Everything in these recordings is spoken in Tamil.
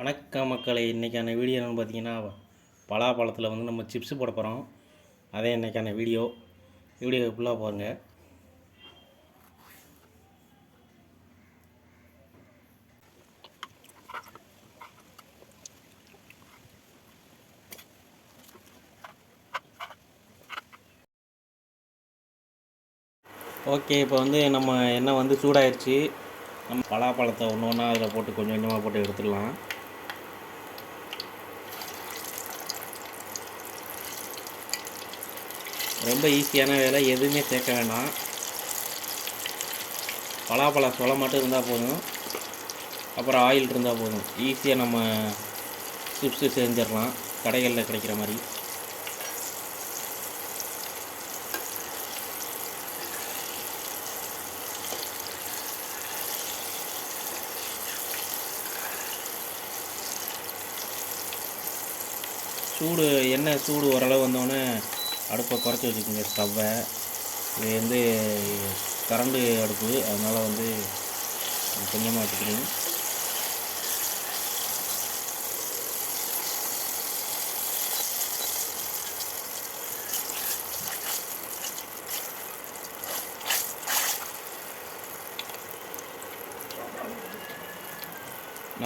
வணக்கம் மக்களை, இன்றைக்கான வீடியோ என்னென்னு பார்த்தீங்கன்னா, பலாப்பழத்தில் வந்து நம்ம சிப்ஸ் போட போகிறோம். அதே இன்றைக்கான வீடியோ ஃபுல்லாக பாருங்கள். ஓகே, இப்போ வந்து நம்ம எண்ணெய் வந்து சூடாயிடுச்சு. நம்ம பலாப்பழத்தை ஒன்று ஒன்றா அதில் போட்டு கொஞ்சம் கொஞ்சமாக போட்டு எடுத்துடலாம். ரொம்ப ஈஸியான வேலை, எதுவுமே சேர்க்க வேண்டாம். பலாப்பழம் சொலை மட்டும் இருந்தால் போதும், அப்புறம் ஆயில் இருந்தால் போதும். ஈஸியாக நம்ம சிப்ஸு செஞ்சிடலாம், கடைகளில் கிடைக்கிற மாதிரி. எண்ணெய் சூடு ஓரளவு வந்தோடனே அடுப்பை குறைச்சி வச்சுக்கோங்க. ஸ்டவ்வை இது வந்து கரண்டு அடுப்பு, அதனால் வந்து கொஞ்சமாக வச்சுக்கணும்.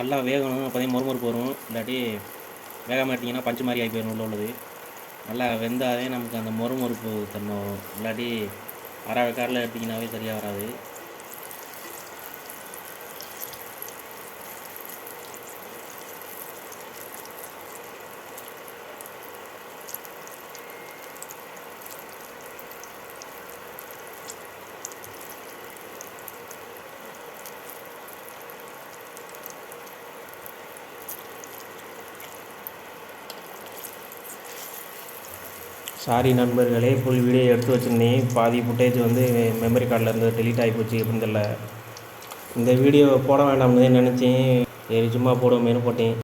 நல்லா வேகணும், அப்போதையும் மொறுமொறுப்பு வரும். இல்லாட்டி வேகாமல் எடுத்திங்கன்னா பஞ்சு மாதிரி ஆகி போயிடும் உள்ளது. நல்லா வெந்தாதே நமக்கு அந்த மொறுமொறுப்பு தன்மை வரும். இல்லாட்டி அரை வேக்காடில் எடுத்திங்கனாவே சரியாக வராது. சாரி நண்பர்களே, ஃபுல் வீடியோ எடுத்து வச்சுருந்தேன். பாதி ஃபுட்டேஜ் வந்து மெமரி கார்டில் இருந்து டெலீட் ஆகி போச்சு. எப்படின்னு தெரியல. இந்த வீடியோ போட வேண்டாம்னு நினச்சேன், சரி சும்மா போடுவோமேனு போட்டேன்.